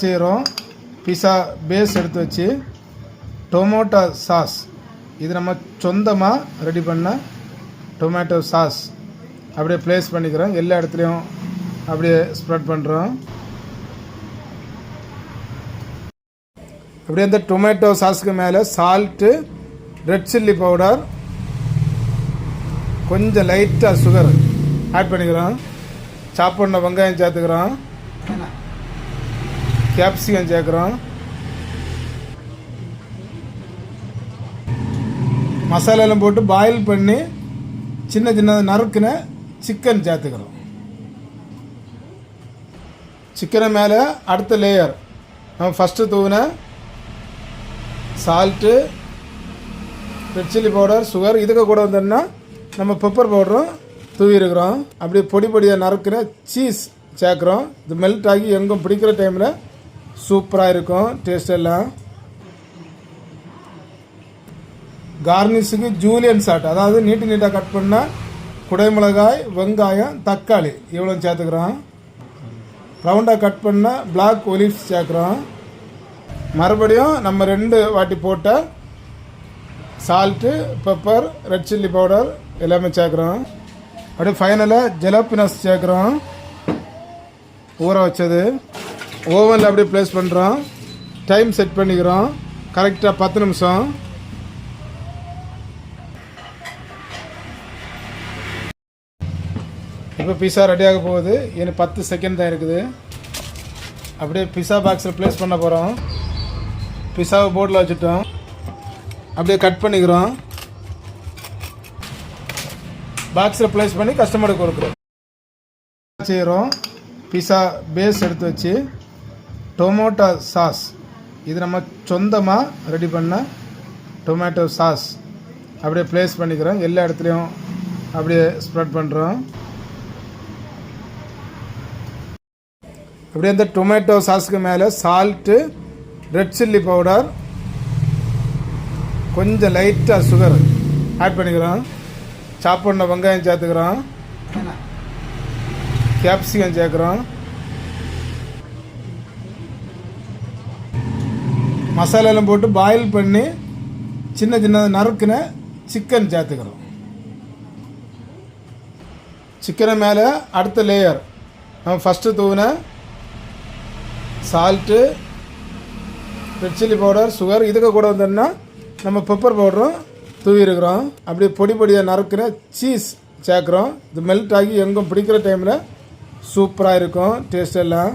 செய்கிறோம். Pizza base எடுத்து வச்சு டொமேட்டோ சாஸ், இது நம்ம சொந்தமாக ரெடி பண்ண டொமேட்டோ சாஸ் அப்படியே ப்ளேஸ் பண்ணிக்கிறோம். எல்லா இடத்துலையும் அப்படியே ஸ்ப்ரெட் பண்ணுறோம். அப்படியே அந்த டொமேட்டோ சாஸுக்கு மேலே சால்ட்டு, ரெட் சில்லி பவுடர், கொஞ்சம் லைட்டாக சுகர் ஆட் பண்ணிக்கிறோம். சாப் பண்ண வெங்காயம் சேர்த்துக்கிறோம். கேப்சிகம் சேர்க்குறோம். மசாலாலாம் போட்டு பாயில் பண்ணி சின்ன சின்ன நறுக்குன சிக்கன் சேர்த்துக்கிறோம். சிக்கனை மேலே அடுத்த லேயர் நம்ம ஃபஸ்ட்டு தூவின salt, red chilli powder, sugar, இதுக்கு கூட வந்தோம்னா நம்ம பெப்பர் பவுடரும் தூவிருக்கிறோம். அப்படியே பொடி பொடியாக நறுக்கிற சீஸ் சேர்க்குறோம். இது மெல்ட் ஆகி எங்கும் பிடிக்கிற டைமில் சூப்பராக இருக்கும் டேஸ்ட் எல்லாம். கார்னிஷுக்கு ஜூலியன் சாட், அதாவது நீட்டாக கட் பண்ணால் குடைமிளகாய், வெங்காயம், தக்காளி இவ்வளோ சேர்த்துக்கிறோம். ரவுண்டாக கட் பண்ணால் பிளாக் ஒலிவ்ஸ் சேர்க்குறோம். மறுபடியும் நம்ம 2 வாட்டி போட்ட salt, pepper, red chilli powder எல்லாமே சேர்க்குறோம். அப்படியே ஃபைனலாக ஜெலப்பினஸ் சேர்க்குறோம். ஊற வச்சது ஓவனில் அப்படியே ப்ளேஸ் பண்ணுறோம். டைம் செட் பண்ணிக்கிறோம். கரெக்டாக 10 நிமிஷம். இப்போ பிஸா ரெடியாக போகுது. இன்னும் 10 செகண்ட் தான் இருக்குது. அப்படியே பிஸா பாக்ஸில் ப்ளேஸ் பண்ண போகிறோம். பிஸாவை போர்டில் வச்சுட்டோம். அப்படியே கட் பண்ணிக்கிறோம். பாக்ஸில் ப்ளேஸ் பண்ணி கஸ்டமருக்கு கொடுக்குறோம். செய்கிறோம். பிஸா பேஸ் எடுத்து வச்சு டொமேட்டோ சாஸ், இது நம்ம சொந்தமாக ரெடி பண்ண டொமேட்டோ சாஸ் அப்படியே ப்ளேஸ் பண்ணிக்கிறோம். எல்லா இடத்துலையும் அப்படியே ஸ்ப்ரெட் பண்ணுறோம். அப்படியே அந்த டொமேட்டோ சாஸுக்கு மேலே சால்ட்டு, ரெட் சில்லி பவுடர், கொஞ்சம் லைட்டாக சுகர் ஆட் பண்ணிக்கிறோம். சாப் பண்ண வெங்காயம் சேர்த்துக்கிறோம். கேப்சிகம் சேர்க்குறோம். மசாலாலாம் போட்டு பாயில் பண்ணி சின்ன சின்ன நறுக்குன சிக்கன் சேர்த்துக்கிறோம். சிக்கனை மேலே அடுத்த லேயர் நம்ம ஃபஸ்ட்டு தூவின salt, red chilli powder, sugar, இதுக்கு கூட வந்தோம்னா நம்ம பெப்பர் பவுடரும் தூவிருக்கிறோம். அப்படியே பொடி பொடியாக நறுக்குன சீஸ் சேர்க்குறோம். இது மெல்ட் ஆகி எங்கும் பிடிக்கிற டைமில் சூப்பராக இருக்கும் டேஸ்ட் எல்லாம்.